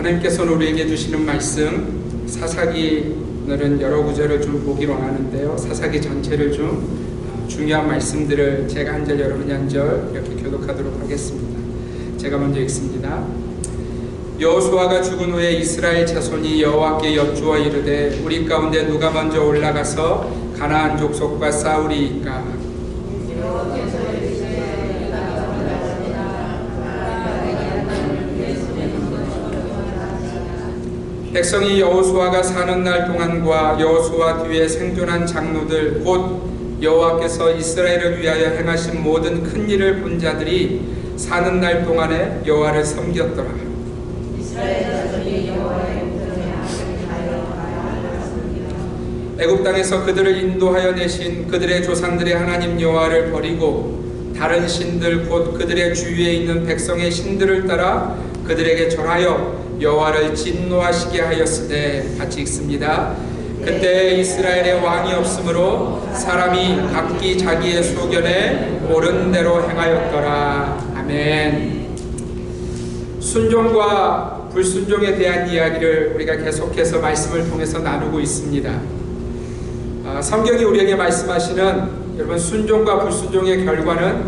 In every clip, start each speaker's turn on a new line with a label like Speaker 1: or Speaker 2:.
Speaker 1: 하나님께서 우리에게 주시는 말씀 사사기, 오늘은 여러 구절을 좀 보기로 하는데요, 사사기 전체를 좀 중요한 말씀들을 제가 한 절 여러분이 한 절 이렇게 교독하도록 하겠습니다. 제가 먼저 읽습니다. 여호수아가 죽은 후에 이스라엘 자손이 여호와께 여쭈어 이르되 우리 가운데 누가 먼저 올라가서 가나안 족속과 싸우리이까. 백성이 여호수아가 사는 날 동안과 여호수아 뒤에 생존한 장로들 곧 여호와께서 이스라엘을 위하여 행하신 모든 큰 일을 본 자들이 사는 날 동안에 여호와를 섬겼더라. 애굽 땅에서 그들을 인도하여 내신 그들의 조상들의 하나님 여호와를 버리고 다른 신들 곧 그들의 주위에 있는 백성의 신들을 따라 그들에게 절하여 여호와를 진노하시게 하였으되, 같이 읽습니다. 그때 이스라엘에 왕이 없으므로 사람이 각기 자기의 소견에 옳은 대로 행하였더라. 아멘. 순종과 불순종에 대한 이야기를 우리가 계속해서 말씀을 통해서 나누고 있습니다. 성경이 우리에게 말씀하시는 여러분 순종과 불순종의 결과는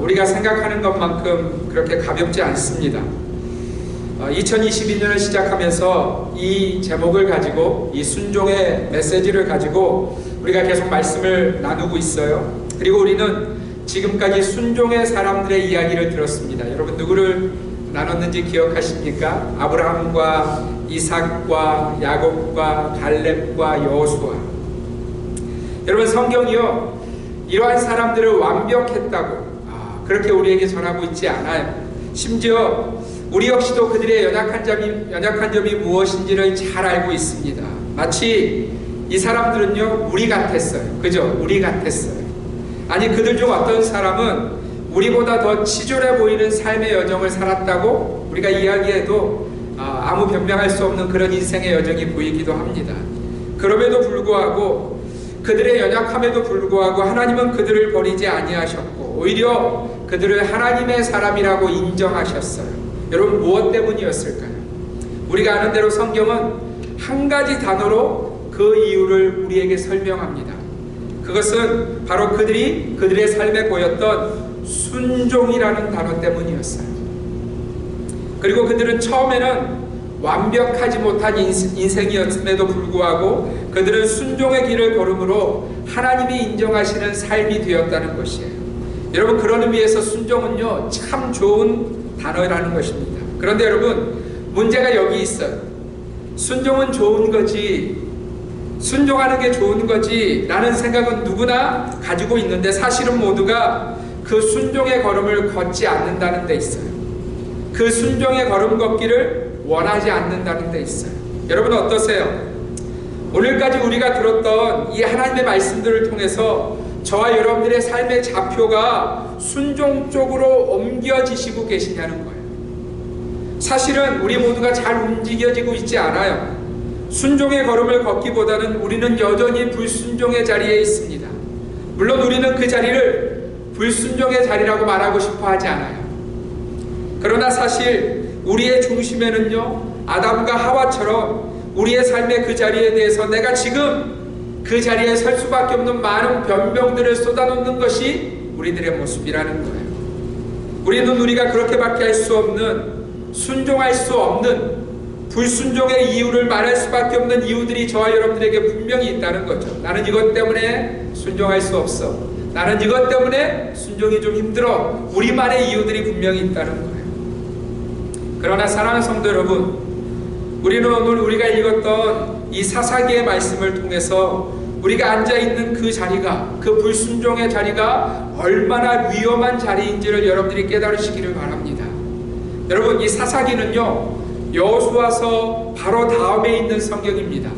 Speaker 1: 우리가 생각하는 것만큼 그렇게 가볍지 않습니다. 2022년을 시작하면서 이 제목을 가지고, 이 순종의 메시지를 가지고 우리가 계속 말씀을 나누고 있어요. 그리고 우리는 지금까지 순종의 사람들의 이야기를 들었습니다. 여러분 누구를 나눴는지 기억하십니까? 아브라함과 이삭과 야곱과 갈렙과 여호수아. 여러분 성경이요, 이러한 사람들을 완벽했다고 그렇게 우리에게 전하고 있지 않아요. 심지어 우리 역시도 그들의 연약한 점이 무엇인지를 잘 알고 있습니다. 마치 이 사람들은요, 우리 같았어요. 그죠? 우리 같았어요. 아니, 그들 중 어떤 사람은 우리보다 더 치졸해 보이는 삶의 여정을 살았다고 우리가 이야기해도 아무 변명할 수 없는 그런 인생의 여정이 보이기도 합니다. 그럼에도 불구하고, 그들의 연약함에도 불구하고 하나님은 그들을 버리지 아니하셨고 오히려 그들을 하나님의 사람이라고 인정하셨어요. 여러분 무엇 때문이었을까요? 우리가 아는 대로 성경은 한 가지 단어로 그 이유를 우리에게 설명합니다. 그것은 바로 그들이 그들의 삶에 보였던 순종이라는 단어 때문이었어요. 그리고 그들은 처음에는 완벽하지 못한 인생이었음에도 불구하고 그들은 순종의 길을 걸음으로 하나님이 인정하시는 삶이 되었다는 것이에요. 여러분 그런 의미에서 순종은요, 참 좋은 단어라는 것입니다. 그런데 여러분 문제가 여기 있어요. 순종은 좋은 거지, 순종하는 게 좋은 거지 라는 생각은 누구나 가지고 있는데 사실은 모두가 그 순종의 걸음을 걷지 않는다는 데 있어요. 그 순종의 걸음 걷기를 원하지 않는다는 데 있어요. 여러분 어떠세요? 오늘까지 우리가 들었던 이 하나님의 말씀들을 통해서 저와 여러분들의 삶의 좌표가 순종 쪽으로 옮겨지시고 계시냐는 거예요. 사실은 우리 모두가 잘 움직여지고 있지 않아요. 순종의 걸음을 걷기보다는 우리는 여전히 불순종의 자리에 있습니다. 물론 우리는 그 자리를 불순종의 자리라고 말하고 싶어 하지 않아요. 그러나 사실 우리의 중심에는요, 아담과 하와처럼 우리의 삶의 그 자리에 대해서 내가 지금 그 자리에 설 수밖에 없는 많은 변명들을 쏟아놓는 것이 우리들의 모습이라는 거예요. 우리는 우리가 그렇게밖에 할 수 없는, 순종할 수 없는, 불순종의 이유를 말할 수밖에 없는 이유들이 저와 여러분들에게 분명히 있다는 거죠. 나는 이것 때문에 순종할 수 없어. 나는 이것 때문에 순종이 좀 힘들어. 우리만의 이유들이 분명히 있다는 거예요. 그러나 사랑하는 성도 여러분, 우리는 오늘 우리가 읽었던 이 사사기의 말씀을 통해서 우리가 앉아있는 그 자리가, 그 불순종의 자리가 얼마나 위험한 자리인지를 여러분들이 깨달으시기를 바랍니다. 여러분 이 사사기는요, 여호수아서 바로 다음에 있는 성경입니다.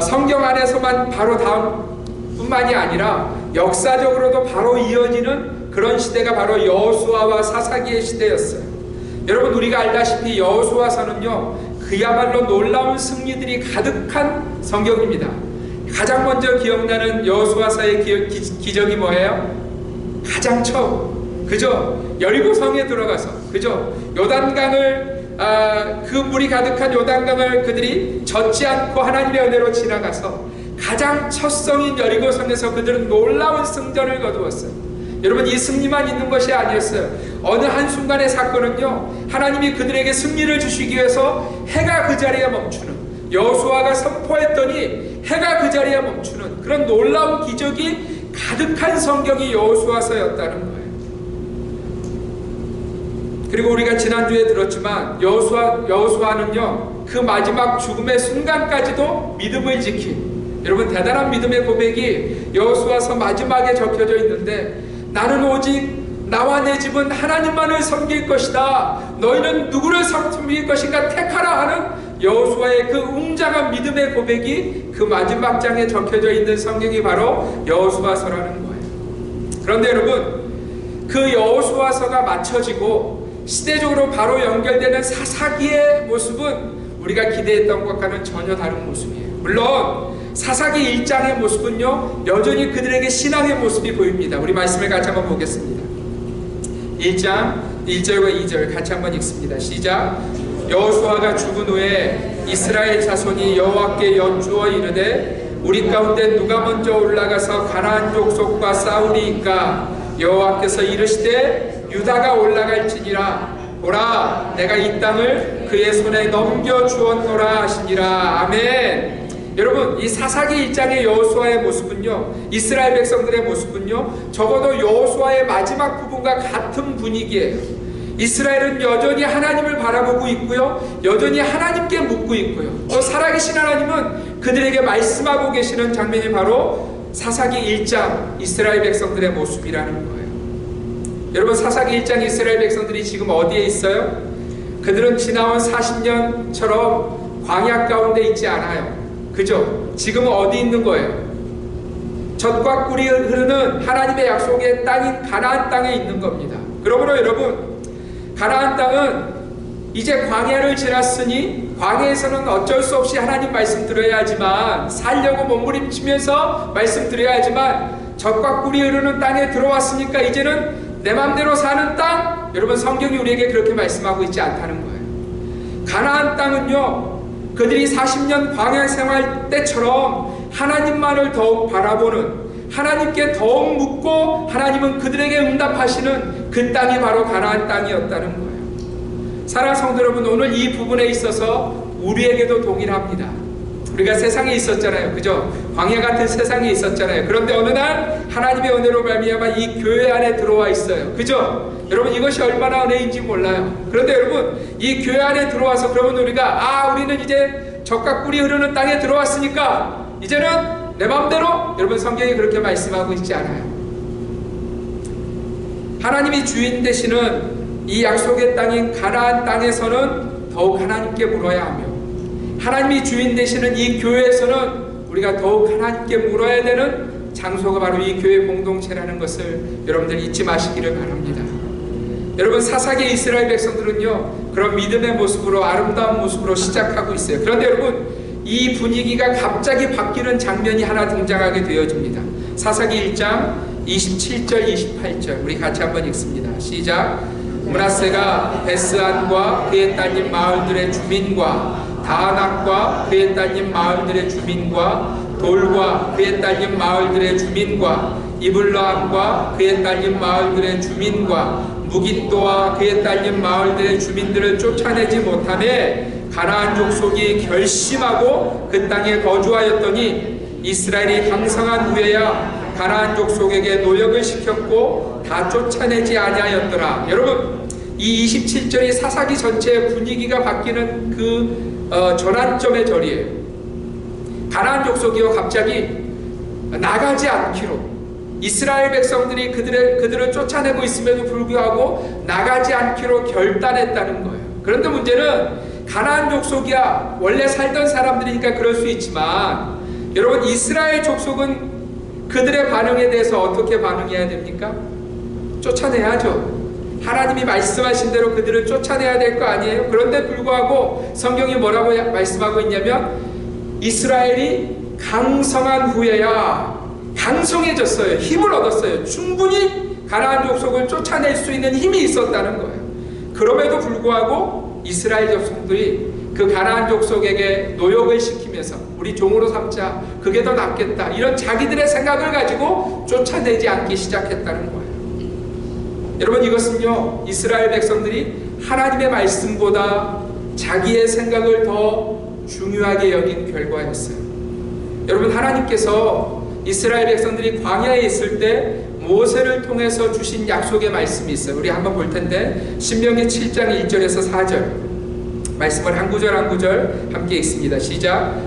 Speaker 1: 성경 안에서만 바로 다음 뿐만이 아니라 역사적으로도 바로 이어지는 그런 시대가 바로 여호수아와 사사기의 시대였어요. 여러분 우리가 알다시피 여호수아서는요, 그야말로 놀라운 승리들이 가득한 성경입니다. 가장 먼저 기억나는 여호수아서의 기적이 뭐예요? 가장 처음, 그죠? 여리고성에 들어가서, 그죠? 요단강을 그 물이 가득한 요단강을 그들이 젖지 않고 하나님의 은혜로 지나가서 가장 첫성인 여리고성에서 그들은 놀라운 승전을 거두었어요. 여러분, 이 승리만 있는 것이 아니었어요. 어느 한순간의 사건은요, 하나님이 그들에게 승리를 주시기 위해서 해가 그 자리에 멈추는, 여호수아가 선포했더니 해가 그 자리에 멈추는 그런 놀라운 기적이 가득한 성경이 여호수아서였다는 거예요. 그리고 우리가 지난주에 들었지만 여호수아는요, 그 마지막 죽음의 순간까지도 믿음을 지킨, 여러분 대단한 믿음의 고백이 여호수아서 마지막에 적혀져 있는데, 나는 오직 나와 내 집은 하나님만을 섬길 것이다, 너희는 누구를 섬길 것인가 택하라 하는 여호수아의 그 웅장한 믿음의 고백이 그 마지막 장에 적혀져 있는 성경이 바로 여호수아서라는 거예요. 그런데 여러분, 그 여호수아서가 맞춰지고 시대적으로 바로 연결되는 사사기의 모습은 우리가 기대했던 것과는 전혀 다른 모습이에요. 물론 사사기 1장의 모습은요, 여전히 그들에게 신앙의 모습이 보입니다. 우리 말씀을 같이 한번 보겠습니다. 1장 1절과 2절 같이 한번 읽습니다. 시작. 여호수아가 죽은 후에 이스라엘 자손이 여호와께 여쭈어 이르되 우리 가운데 누가 먼저 올라가서 가나안 족속과 싸우리이까? 여호와께서 이르시되 유다가 올라갈지니라. 보라, 내가 이 땅을 그의 손에 넘겨 주었노라 하시니라. 아멘. 여러분, 이 사사기 1장의 여호수아의 모습은요, 이스라엘 백성들의 모습은요, 적어도 여호수아의 마지막 부분과 같은 분위기예요. 이스라엘은 여전히 하나님을 바라보고 있고요, 여전히 하나님께 묻고 있고요, 또 살아계신 하나님은 그들에게 말씀하고 계시는 장면이 바로 사사기 1장 이스라엘 백성들의 모습이라는 거예요. 여러분, 사사기 1장 이스라엘 백성들이 지금 어디에 있어요? 그들은 지나온 40년처럼 광야 가운데 있지 않아요. 그죠? 지금은 어디 있는 거예요? 젖과 꿀이 흐르는 하나님의 약속의 땅인 가나안 땅에 있는 겁니다. 그러므로 여러분, 가나안 땅은 이제 광야를 지났으니 광야에서는 어쩔 수 없이 하나님 말씀 들어야 하지만, 살려고 몸부림치면서 말씀 드려야 하지만, 젖과 꿀이 흐르는 땅에 들어왔으니까 이제는 내 맘대로 사는 땅, 여러분 성경이 우리에게 그렇게 말씀하고 있지 않다는 거예요. 가나안 땅은요, 그들이 40년 광야 생활 때처럼 하나님만을 더욱 바라보는, 하나님께 더욱 묻고 하나님은 그들에게 응답하시는 그 땅이 바로 가나안 땅이었다는 거예요. 사랑하는 성도 여러분, 오늘 이 부분에 있어서 우리에게도 동일합니다. 우리가 세상에 있었잖아요. 그죠? 광야 같은 세상에 있었잖아요. 그런데 어느 날 하나님의 은혜로 말미암아 이 교회 안에 들어와 있어요. 그죠? 여러분, 이것이 얼마나 은혜인지 몰라요. 그런데 여러분, 이 교회 안에 들어와서 그러면 우리가 우리는 이제 젖과 꿀이 흐르는 땅에 들어왔으니까 이제는 내 마음대로, 여러분 성경이 그렇게 말씀하고 있지 않아요. 하나님이 주인 되시는 이 약속의 땅인 가나안 땅에서는 더욱 하나님께 물어야 하며, 하나님이 주인 되시는 이 교회에서는 우리가 더욱 하나님께 물어야 되는 장소가 바로 이 교회 공동체라는 것을 여러분들 잊지 마시기를 바랍니다. 여러분, 사사기 이스라엘 백성들은요, 그런 믿음의 모습으로, 아름다운 모습으로 시작하고 있어요. 그런데 여러분, 이 분위기가 갑자기 바뀌는 장면이 하나 등장하게 되어집니다. 사사기 1장 27절 28절 우리 같이 한번 읽습니다. 시작. 므낫세가 베스안과 그의 딸린 마을들의 주민과 다낙과 그의 딸린 마을들의 주민과 돌과 그의 딸린 마을들의 주민과 이블라함과 그의 딸린 마을들의 주민과 무깃도와 그의 딸린 마을들의 주민들을 쫓아내지 못하매 가나안 족속이 결심하고 그 땅에 거주하였더니 이스라엘이 강성한 후에야 가나안 족속에게 노역을 시켰고 다 쫓아내지 아니하였더라. 여러분, 이 27절이 사사기 전체의 분위기가 바뀌는 그 전환점의 절이에요. 가나안 족속이요, 갑자기 나가지 않기로, 이스라엘 백성들이 그들을 쫓아내고 있음에도 불구하고 나가지 않기로 결단했다는 거예요. 그런데 문제는 가나안 족속이야 원래 살던 사람들이니까 그럴 수 있지만, 여러분 이스라엘 족속은 그들의 반응에 대해서 어떻게 반응해야 됩니까? 쫓아내야죠. 하나님이 말씀하신 대로 그들을 쫓아내야 될 거 아니에요? 그런데 불구하고 성경이 뭐라고 말씀하고 있냐면, 이스라엘이 강성한 후에야, 강성해졌어요. 힘을 얻었어요. 충분히 가나안 족속을 쫓아낼 수 있는 힘이 있었다는 거예요. 그럼에도 불구하고 이스라엘 족속들이 그 가나안 족속에게 노역을 시키면서 우리 종으로 삼자, 그게 더 낫겠다, 이런 자기들의 생각을 가지고 쫓아내지 않기 시작했다는 거예요. 여러분, 이것은요, 이스라엘 백성들이 하나님의 말씀보다 자기의 생각을 더 중요하게 여긴 결과였어요. 여러분, 하나님께서 이스라엘 백성들이 광야에 있을 때 모세를 통해서 주신 약속의 말씀이 있어요. 우리 한번 볼 텐데, 신명기 7장 1절에서 4절 말씀을 한 구절 한 구절 함께 읽습니다. 시작.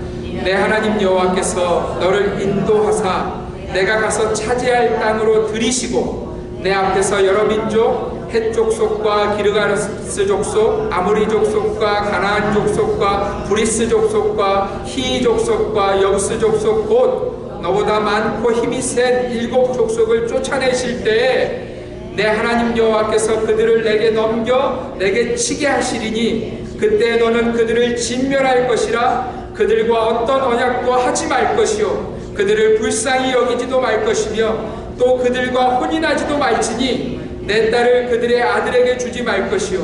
Speaker 1: 내 하나님 여호와께서 너를 인도하사 내가 가서 차지할 땅으로 들이시고 내 앞에서 여러 민족, 헷 족속과 기르가스 족속, 아모리 족속과 가나안 족속과 브리스 족속과 히 족속과 여부스 족속 곧 너보다 많고 힘이 센 7 족속을 쫓아내실 때에 내 하나님 여호와께서 그들을 내게 넘겨 내게 치게 하시리니 그때 너는 그들을 진멸할 것이라. 그들과 어떤 언약도 하지 말 것이요 그들을 불쌍히 여기지도 말 것이며 또 그들과 혼인하지도 말지니 내 딸을 그들의 아들에게 주지 말 것이요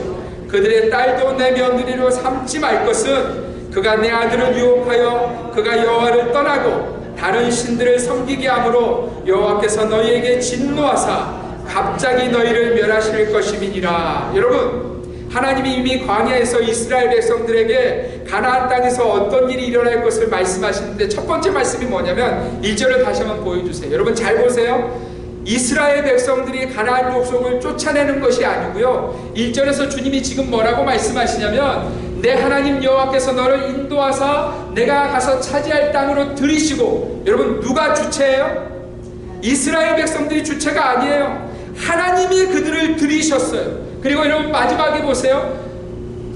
Speaker 1: 그들의 딸도 내 며느리로 삼지 말 것은 그가 내 아들을 유혹하여 그가 여호와를 떠나고 다른 신들을 섬기게 하므로 여호와께서 너희에게 진노하사 갑자기 너희를 멸하실 것임이니라. 여러분, 하나님이 이미 광야에서 이스라엘 백성들에게 가나안 땅에서 어떤 일이 일어날 것을 말씀하시는데, 첫 번째 말씀이 뭐냐면 1절을 다시 한번 보여주세요. 여러분 잘 보세요. 이스라엘 백성들이 가나안 족속을 쫓아내는 것이 아니고요, 1절에서 주님이 지금 뭐라고 말씀하시냐면 내 하나님 여호와께서 너를 인도하사 내가 가서 차지할 땅으로 들이시고. 여러분, 누가 주체예요? 이스라엘 백성들이 주체가 아니에요. 하나님이 그들을 들이셨어요. 그리고 여러분 마지막에 보세요.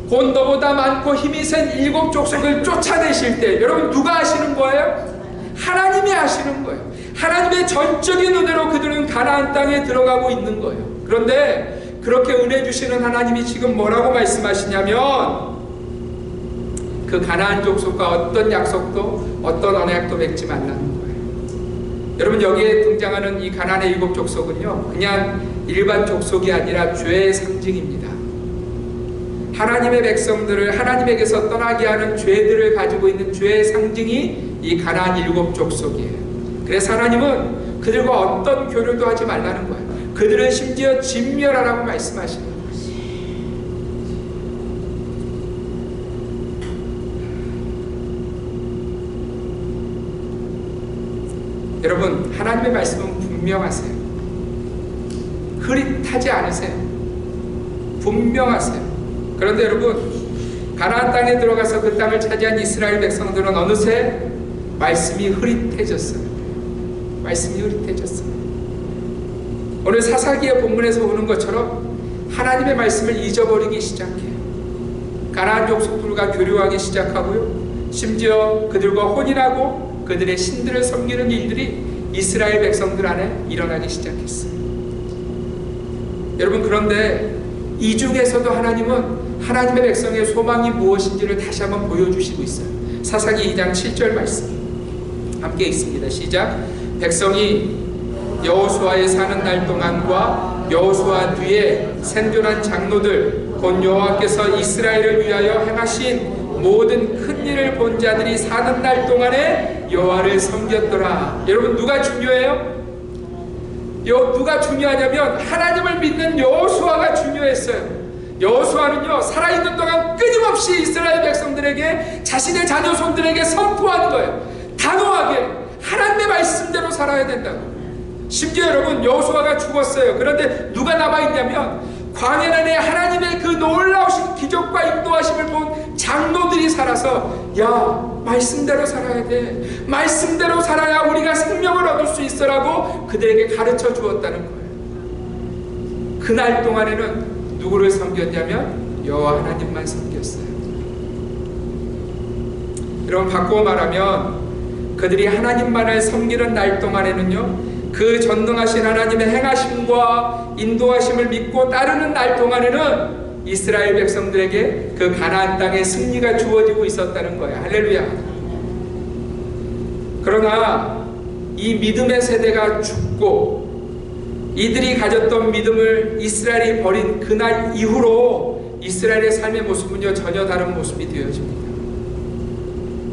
Speaker 1: 곧 너보다 많고 힘이 센 7 족속을 쫓아내실 때, 여러분 누가 하시는 거예요? 하나님이 하시는 거예요. 하나님의 전적인 은혜로 그들은 가나안 땅에 들어가고 있는 거예요. 그런데 그렇게 은혜 주시는 하나님이 지금 뭐라고 말씀하시냐면 그 가나안 족속과 어떤 약속도 어떤 언약도 맺지 말라는 거예요. 여러분, 여기에 등장하는 이 가나안의 7 족속은요, 그냥 일반 족속이 아니라 죄의 상징입니다. 하나님의 백성들을 하나님에게서 떠나게 하는 죄들을 가지고 있는 죄의 상징이 이 가나안 7 족속이에요. 그래서 하나님은 그들과 어떤 교류도 하지 말라는 거예요. 그들은 심지어 진멸하라고 말씀하시는 거예요. 여러분, 하나님의 말씀은 분명하세요. 흐릿하지 않으세요. 분명하세요. 그런데 여러분, 가나안 땅에 들어가서 그 땅을 차지한 이스라엘 백성들은 어느새 말씀이 흐릿해졌어요. 말씀이 흐릿해졌어요. 오늘 사사기의 본문에서 오는 것처럼 하나님의 말씀을 잊어버리기 시작해요. 가나안 족속들과 교류하기 시작하고요, 심지어 그들과 혼인하고 그들의 신들을 섬기는 일들이 이스라엘 백성들 안에 일어나기 시작했어요. 여러분, 그런데 이 중에서도 하나님은 하나님의 백성의 소망이 무엇인지를 다시 한번 보여주시고 있어요. 사사기 2장 7절 말씀 함께 읽습니다. 시작. 백성이 여호수아에 사는 날 동안과 여호수아 뒤에 생존한 장로들 곧 여호와께서 이스라엘을 위하여 행하신 모든 큰 일을 본 자들이 사는 날 동안에 여호와를 섬겼더라. 여러분, 누가 중요해요? 누가 중요하냐면 하나님을 믿는 여호수아가 중요했어요. 여호수아는요, 살아있는 동안 끊임없이 이스라엘 백성들에게, 자신의 자녀손들에게 선포하는 거예요. 단호하게 하나님의 말씀대로 살아야 된다고. 심지어 여러분, 여호수아가 죽었어요. 그런데 누가 남아있냐면 광야 안에 하나님의 그 놀라우신 기적과 인도하심을 본 장로들이 살아서, 야, 말씀대로 살아야 돼, 말씀대로 살아야 우리가 생명을 얻을 수 있어라고 그들에게 가르쳐 주었다는 거예요. 그날 동안에는 누구를 섬겼냐면 여호와 하나님만 섬겼어요. 여러분, 바꾸어 말하면 그들이 하나님만을 섬기는 날 동안에는요, 그 전능하신 하나님의 행하심과 인도하심을 믿고 따르는 날 동안에는 이스라엘 백성들에게 그 가나안 땅의 승리가 주어지고 있었다는 거예요. 할렐루야. 그러나 이 믿음의 세대가 죽고 이들이 가졌던 믿음을 이스라엘이 버린 그날 이후로 이스라엘의 삶의 모습은요 전혀 다른 모습이 되어집니다.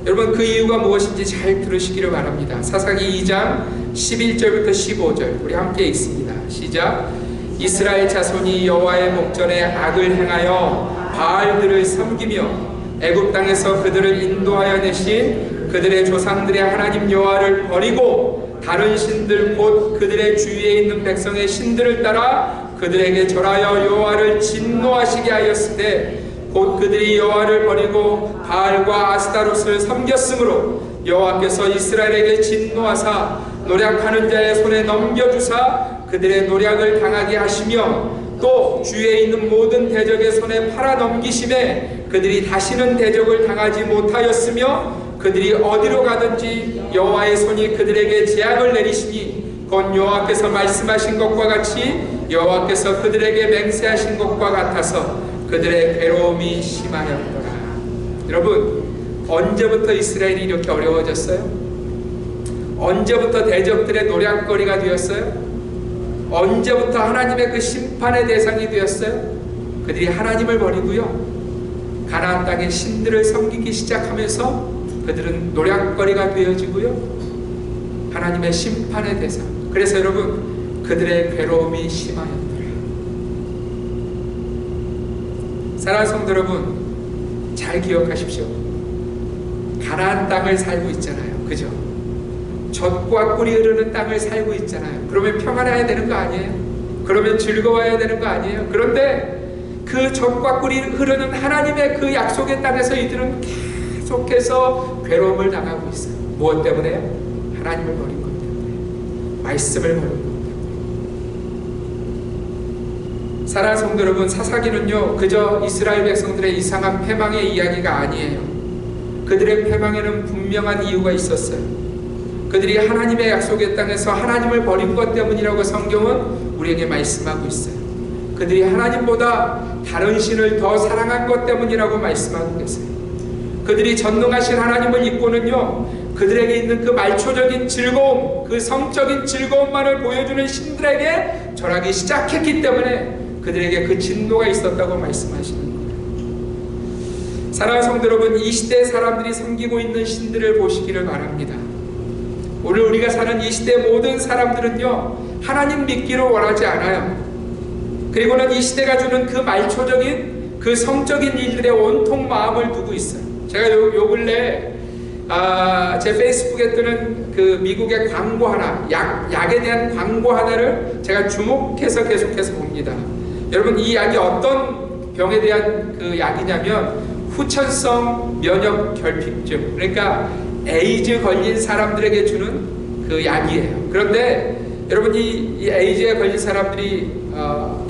Speaker 1: 여러분 그 이유가 무엇인지 잘 들으시기를 바랍니다. 사사기 2장 11절부터 15절 우리 함께 읽습니다. 시작. 이스라엘 자손이 여호와의 목전에 악을 행하여 바알들을 섬기며 애굽 땅에서 그들을 인도하여 내신 그들의 조상들의 하나님 여호와를 버리고 다른 신들 곧 그들의 주위에 있는 백성의 신들을 따라 그들에게 절하여 여호와를 진노하시게 하였을 때 곧 그들이 여호와를 버리고 바알과 아스타롯을 섬겼으므로 여호와께서 이스라엘에게 진노하사 노략하는 자의 손에 넘겨주사 그들의 노략을 당하게 하시며 또 주위에 있는 모든 대적의 손에 팔아 넘기심에 그들이 다시는 대적을 당하지 못하였으며 그들이 어디로 가든지 여호와의 손이 그들에게 재앙을 내리시니 곧 여호와께서 말씀하신 것과 같이 여호와께서 그들에게 맹세하신 것과 같아서 그들의 괴로움이 심하였더라. 여러분 언제부터 이스라엘이 이렇게 어려워졌어요? 언제부터 대적들의 노략거리가 되었어요? 언제부터 하나님의 그 심판의 대상이 되었어요? 그들이 하나님을 버리고요 가나안 땅의 신들을 섬기기 시작하면서 그들은 노략거리가 되어지고요 하나님의 심판의 대상. 그래서 여러분 그들의 괴로움이 심하였더라. 사랑하는 성도 여러분 잘 기억하십시오. 가나안 땅을 살고 있잖아요. 그죠? 젖과 꿀이 흐르는 땅을 살고 있잖아요. 그러면 평안해야 되는 거 아니에요? 그러면 즐거워야 되는 거 아니에요? 그런데 그 젖과 꿀이 흐르는 하나님의 그 약속의 땅에서 이들은 계속해서 괴로움을 당하고 있어요. 무엇 때문에요? 하나님을 버린 것 때문에, 말씀을 버린 것 때문에. 사랑하는 성도 여러분, 사사기는요 그저 이스라엘 백성들의 이상한 패망의 이야기가 아니에요. 그들의 패망에는 분명한 이유가 있었어요. 그들이 하나님의 약속의 땅에서 하나님을 버린 것 때문이라고 성경은 우리에게 말씀하고 있어요. 그들이 하나님보다 다른 신을 더 사랑한 것 때문이라고 말씀하고 계세요. 그들이 전능하신 하나님을 잊고는요 그들에게 있는 그 말초적인 즐거움, 그 성적인 즐거움만을 보여주는 신들에게 절하기 시작했기 때문에 그들에게 그 진노가 있었다고 말씀하시는 거예요. 사랑하는 성도 여러분, 이 시대 사람들이 섬기고 있는 신들을 보시기를 바랍니다. 오늘 우리가 사는 이 시대 모든 사람들은요 하나님 믿기를 원하지 않아요. 그리고는 이 시대가 주는 그 말초적인 그 성적인 일들에 온통 마음을 두고 있어요. 제가 요 근래 제 페이스북에 뜨는 그 미국의 광고 하나, 약에 대한 광고 하나를 제가 주목해서 계속해서 봅니다. 여러분 이 약이 어떤 병에 대한 그 약이냐면 후천성 면역 결핍증, 그러니까 에이즈 걸린 사람들에게 주는 그 약이에요. 그런데 여러분 이 에이즈에 걸린 사람들이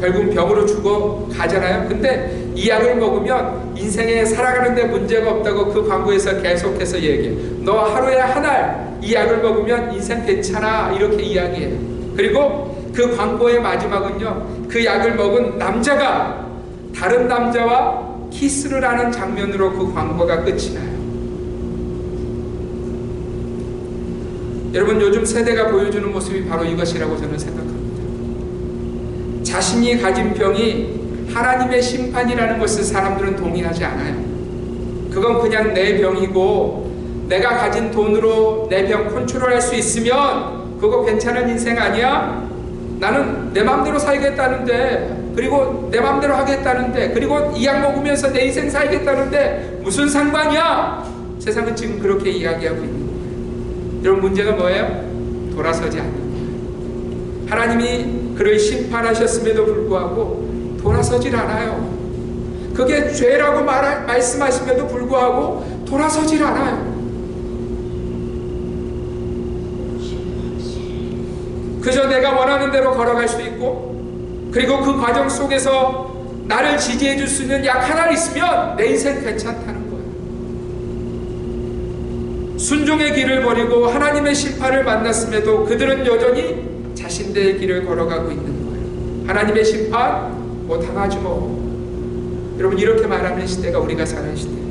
Speaker 1: 결국 병으로 죽어 가잖아요. 근데 이 약을 먹으면 인생에 살아가는 데 문제가 없다고 그 광고에서 계속해서 얘기해요. 너 하루에 한 알 이 약을 먹으면 인생 괜찮아, 이렇게 이야기해요. 그리고 그 광고의 마지막은요 그 약을 먹은 남자가 다른 남자와 키스를 하는 장면으로 그 광고가 끝이 나요. 여러분 요즘 세대가 보여주는 모습이 바로 이것이라고 저는 생각합니다. 자신이 가진 병이 하나님의 심판이라는 것을 사람들은 동의하지 않아요. 그건 그냥 내 병이고 내가 가진 돈으로 내 병 컨트롤할 수 있으면 그거 괜찮은 인생 아니야? 나는 내 맘대로 살겠다는데, 그리고 내 맘대로 하겠다는데, 그리고 이 약 먹으면서 내 인생 살겠다는데 무슨 상관이야? 세상은 지금 그렇게 이야기하고 있는 거예요. 여러분 문제가 뭐예요? 돌아서지 않는 거예요. 하나님이 그를 심판하셨음에도 불구하고 돌아서질 않아요. 그게 죄라고 말씀하심에도 불구하고 돌아서질 않아요. 그저 내가 원하는 대로 걸어갈 수 있고, 그리고 그 과정 속에서 나를 지지해 줄 수 있는 약 하나 있으면 내 인생 괜찮다는 거예요. 순종의 길을 버리고 하나님의 심판을 만났음에도 그들은 여전히 자신들의 길을 걸어가고 있는 거예요. 하나님의 심판 뭐 당하지 뭐. 여러분 이렇게 말하는 시대가 우리가 사는 시대예요.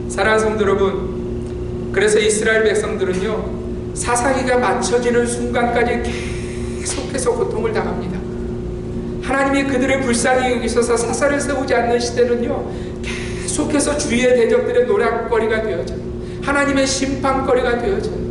Speaker 1: 사랑하는 성도 여러분, 그래서 이스라엘 백성들은요 사사기가 맞춰지는 순간까지 계속해서 고통을 당합니다. 하나님이 그들을 불쌍히 여기셔서 사사를 세우지 않는 시대는요, 계속해서 주위의 대적들의 노략거리가 되어져요. 하나님의 심판거리가 되어져요.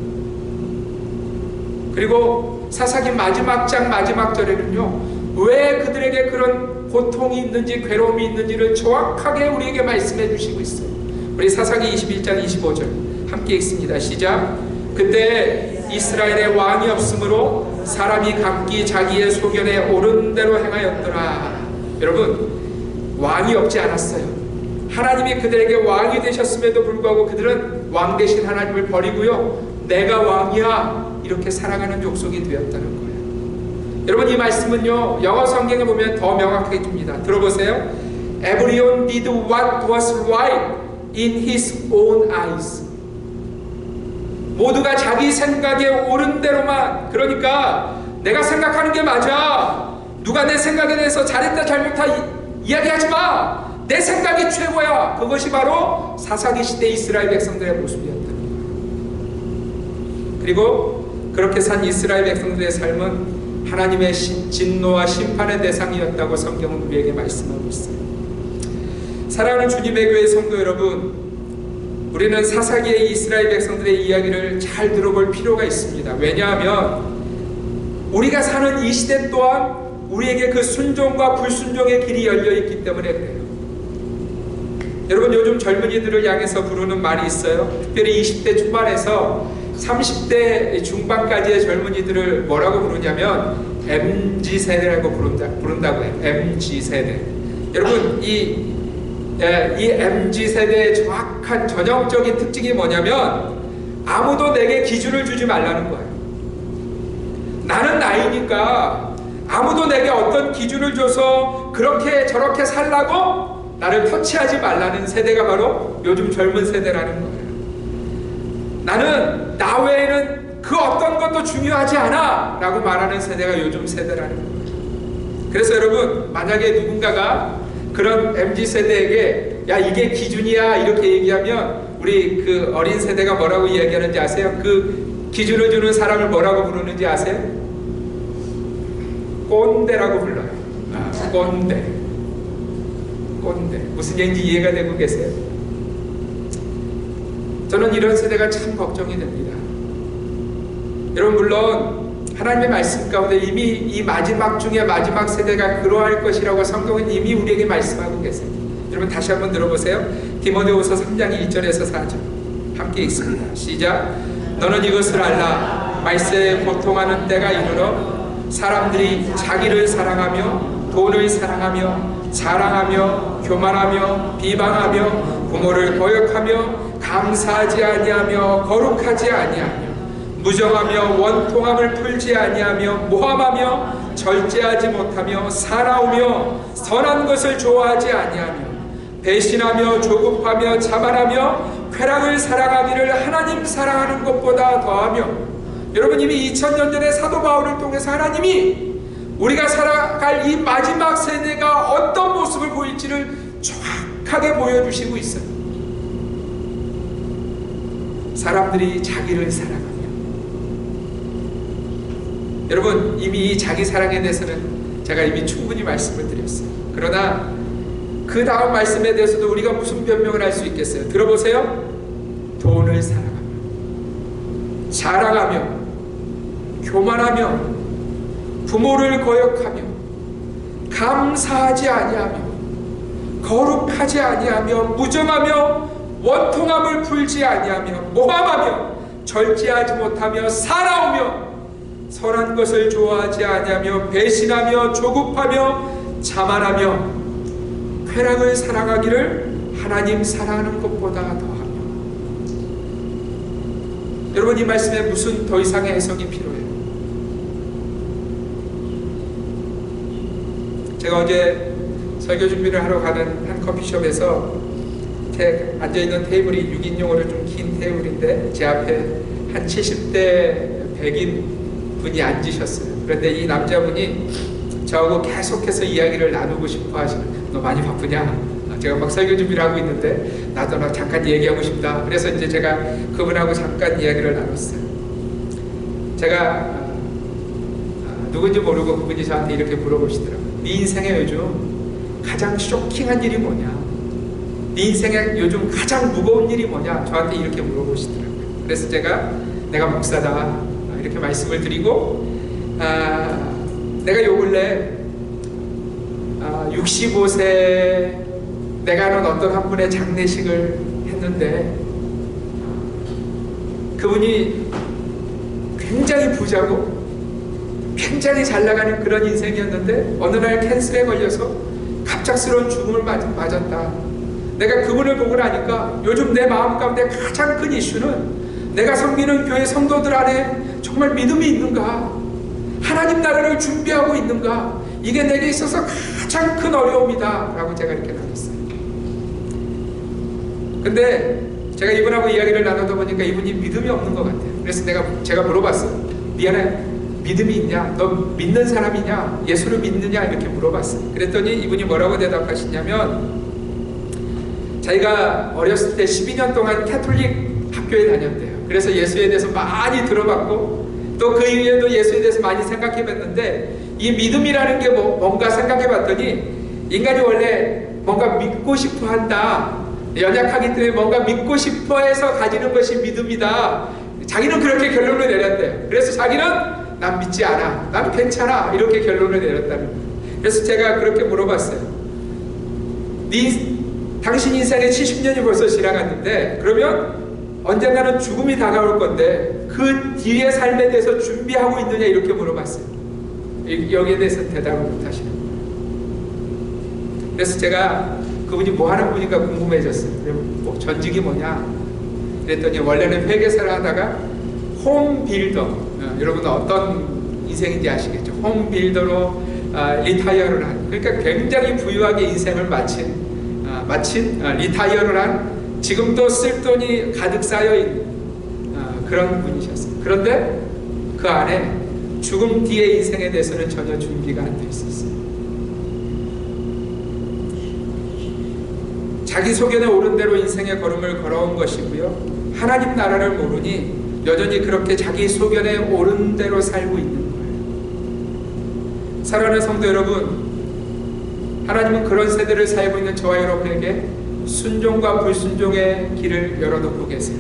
Speaker 1: 그리고 사사기 마지막 장 마지막 절에는요, 왜 그들에게 그런 고통이 있는지 괴로움이 있는지를 정확하게 우리에게 말씀해 주시고 있어요. 우리 사사기 21장 25절 함께 읽습니다. 시작. 그때 이스라엘의 왕이 없으므로 사람이 각기 자기의 소견에 옳은 대로 행하였더라. 여러분, 왕이 없지 않았어요. 하나님이 그들에게 왕이 되셨음에도 불구하고 그들은 왕 대신 하나님을 버리고요, 내가 왕이야 이렇게 살아가는 족속이 되었다는 거예요. 여러분, 이 말씀은요, 영어 성경에 보면 더 명확하게 줍니다. 들어보세요. Everyone did what was right in his own eyes. 모두가 자기 생각에 옳은 대로만, 그러니까 내가 생각하는 게 맞아, 누가 내 생각에 대해서 잘했다 잘못했다 이야기하지 마, 내 생각이 최고야. 그것이 바로 사사기 시대 이스라엘 백성들의 모습이었다는 거예요. 그리고 그렇게 산 이스라엘 백성들의 삶은 하나님의 진노와 심판의 대상이었다고 성경은 우리에게 말씀하고 있어요. 사랑하는 주님의 교회 성도 여러분, 우리는 사사기의 이스라엘 백성들의 이야기를 잘 들어볼 필요가 있습니다. 왜냐하면 우리가 사는 이 시대 또한 우리에게 그 순종과 불순종의 길이 열려있기 때문에 그래요. 여러분, 요즘 젊은이들을 향해서 부르는 말이 있어요. 특별히 20대 초반에서 30대 중반까지의 젊은이들을 뭐라고 부르냐면 MZ세대라고 부른다고 해요. MZ세대. 여러분, 이 MZ세대의 정확한 전형적인 특징이 뭐냐면 아무도 내게 기준을 주지 말라는 거예요. 나는 나이니까 아무도 내게 어떤 기준을 줘서 그렇게 저렇게 살라고 나를 터치하지 말라는 세대가 바로 요즘 젊은 세대라는 거예요. 나는 나 외에는 그 어떤 것도 중요하지 않아 라고 말하는 세대가 요즘 세대라는 거예요. 그래서 여러분, 만약에 누군가가 그런 MZ세대에게 야 이게 기준이야 이렇게 얘기하면 우리 그 어린 세대가 뭐라고 이야기하는지 아세요? 그 기준을 주는 사람을 뭐라고 부르는지 아세요? 꼰대라고 불러요. 꼰대. 꼰대. 무슨 얘기인지 이해가 되고 계세요? 저는 이런 세대가 참 걱정이 됩니다. 여러분, 물론 하나님의 말씀 가운데 이미 이 마지막 중에 마지막 세대가 그러할 것이라고 성경은 이미 우리에게 말씀하고 계세요. 여러분, 다시 한번 들어보세요. 디모데후서 3장 1절에서 4절 함께 읽습니다. 시작. 너는 이것을 알라. 말세에 고통하는 때가 이르러 사람들이 자기를 사랑하며 돈을 사랑하며 자랑하며 교만하며 비방하며 부모를 거역하며 감사하지 아니하며 거룩하지 아니하며 무정하며 원통함을 풀지 아니하며 모함하며 절제하지 못하며 사나우며 선한 것을 좋아하지 아니하며 배신하며 조급하며 자만하며 쾌락을 사랑하기를 하나님 사랑하는 것보다 더하며. 여러분, 이미 2000년 전에 사도 바울을 통해서 하나님이 우리가 살아갈 이 마지막 세대가 어떤 모습을 보일지를 정확하게 보여주시고 있어요. 사람들이 자기를 사랑하며. 여러분, 이미 이 자기 사랑에 대해서는 제가 이미 충분히 말씀을 드렸어요. 그러나 그 다음 말씀에 대해서도 우리가 무슨 변명을 할 수 있겠어요? 들어보세요. 돈을 사랑하며 자랑하며 교만하며 부모를 거역하며 감사하지 아니하며 거룩하지 아니하며 무정하며 원통함을 풀지 아니하며 모함하며 절제하지 못하며 사나우며 선한 것을 좋아하지 아니하며 배신하며 조급하며 자만하며 쾌락을 사랑하기를 하나님 사랑하는 것보다 더하며. 여러분, 이 말씀에 무슨 더 이상의 해석이 필요해요? 제가 어제 설교 준비를 하러 가는 한 커피숍에서 앉아있는 테이블이 6인용으로 좀 긴 테이블인데 제 앞에 한 70대 백인 분이 앉으셨어요. 그런데 이 남자분이 저하고 계속해서 이야기를 나누고 싶어 하시는, 너 많이 바쁘냐? 제가 막 설교 준비를 하고 있는데 나도 막 잠깐 얘기하고 싶다. 그래서 이제 제가 그분하고 잠깐 이야기를 나눴어요. 제가 누군지 모르고 그분이 저한테 이렇게 물어보시더라고요. 네 인생에 요즘 가장 쇼킹한 일이 뭐냐? 네 인생에 요즘 가장 무거운 일이 뭐냐? 저한테 이렇게 물어보시더라고요. 그래서 내가 목사다 이렇게 말씀을 드리고, 내가 요 근래 65세 내가 아는 어떤 한 분의 장례식을 했는데, 그분이 굉장히 부자고 굉장히 잘 나가는 그런 인생이었는데 어느 날 캔슬에 걸려서 갑작스러운 죽음을 맞았다. 내가 그분을 보고 나니까 요즘 내 마음 가운데 가장 큰 이슈는 내가 섬기는 교회 성도들 안에 정말 믿음이 있는가, 하나님 나라를 준비하고 있는가, 이게 내게 있어서 가장 큰 어려움이다 라고 제가 이렇게 나눴어요. 근데 제가 이분하고 이야기를 나누다 보니까 이분이 믿음이 없는 것 같아요. 그래서 제가 물어봤어요. 미안해, 믿음이 있냐? 너 믿는 사람이냐? 예수를 믿느냐? 이렇게 물어봤어요. 그랬더니 이분이 뭐라고 대답하시냐면, 자기가 어렸을 때 12년 동안 캐톨릭 학교에 다녔대요. 그래서 예수에 대해서 많이 들어봤고 또 그 이후에도 예수에 대해서 많이 생각해봤는데, 이 믿음이라는 게 뭔가 생각해봤더니 인간이 원래 뭔가 믿고 싶어 한다, 연약하기 때문에 뭔가 믿고 싶어 해서 가지는 것이 믿음이다. 자기는 그렇게 결론을 내렸대요. 그래서 자기는 난 믿지 않아, 난 괜찮아, 이렇게 결론을 내렸다는 거예요. 그래서 제가 그렇게 물어봤어요. 당신 인생에 70년이 벌써 지나갔는데 그러면 언젠가는 죽음이 다가올 건데 그 뒤의 삶에 대해서 준비하고 있느냐, 이렇게 물어봤어요. 여기에 대해서 대답을 못 하시는 거예요. 그래서 제가 그분이 뭐 하는 분인가 궁금해졌어요. 전직이 뭐냐 그랬더니 원래는 회계사를 하다가 홈빌더, 여러분 어떤 인생인지 아시겠죠? 홈빌더로 리타이어를 한, 그러니까 굉장히 부유하게 인생을 마친 리타이어를 한, 지금도 쓸 돈이 가득 쌓여있는 그런 분이셨어요. 그런데 그 안에 죽음 뒤의 인생에 대해서는 전혀 준비가 안 돼 있었어요. 자기 소견에 옳은 대로 인생의 걸음을 걸어온 것이고요, 하나님 나라를 모르니 여전히 그렇게 자기 소견에 옳은 대로 살고 있는 거예요. 사랑하는 성도 여러분, 하나님은 그런 세대를 살고 있는 저와 여러분에게 순종과 불순종의 길을 열어놓고 계세요.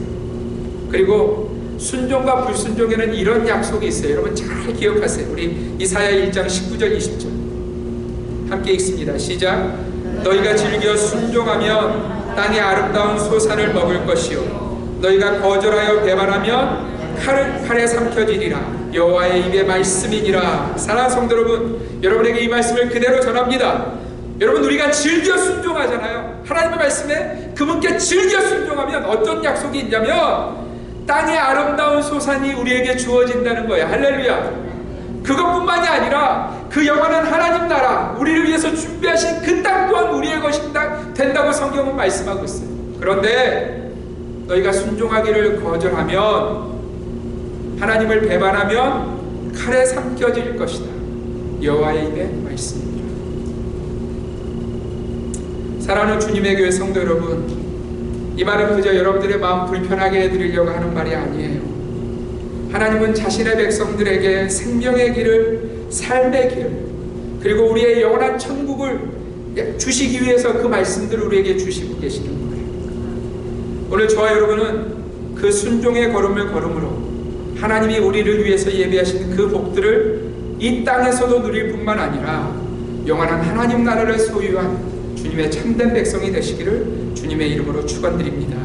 Speaker 1: 그리고 순종과 불순종에는 이런 약속이 있어요. 여러분 잘 기억하세요. 우리 이사야 1장 19절 20절 함께 읽습니다. 시작. 너희가 즐겨 순종하면 땅의 아름다운 소산을 먹을 것이요, 너희가 거절하여 배반하면 칼에 삼켜지리라. 여호와의 입의 말씀이니라. 사랑하는 성도 여러분, 여러분에게 이 말씀을 그대로 전합니다. 여러분, 우리가 즐겨 순종하잖아요. 하나님의 말씀에 그분께 즐겨 순종하면 어떤 약속이 있냐면 땅의 아름다운 소산이 우리에게 주어진다는 거예요. 할렐루야. 그것뿐만이 아니라 그 영원한 하나님 나라, 우리를 위해서 준비하신 그 땅 또한 우리의 것이 된다고 성경은 말씀하고 있어요. 그런데 너희가 순종하기를 거절하면, 하나님을 배반하면 칼에 삼켜질 것이다. 여호와의 입의 말씀입니다. 사랑하는 주님의 교회 성도 여러분, 이 말은 그저 여러분들의 마음 불편하게 해드리려고 하는 말이 아니에요. 하나님은 자신의 백성들에게 생명의 길을, 삶의 길, 그리고 우리의 영원한 천국을 주시기 위해서 그 말씀들을 우리에게 주시고 계시는 거예요. 오늘 저와 여러분은 그 순종의 걸음을 걸음으로 하나님이 우리를 위해서 예비하신 그 복들을 이 땅에서도 누릴 뿐만 아니라 영원한 하나님 나라를 소유한 주님의 참된 백성이 되시기를 주님의 이름으로 축원드립니다.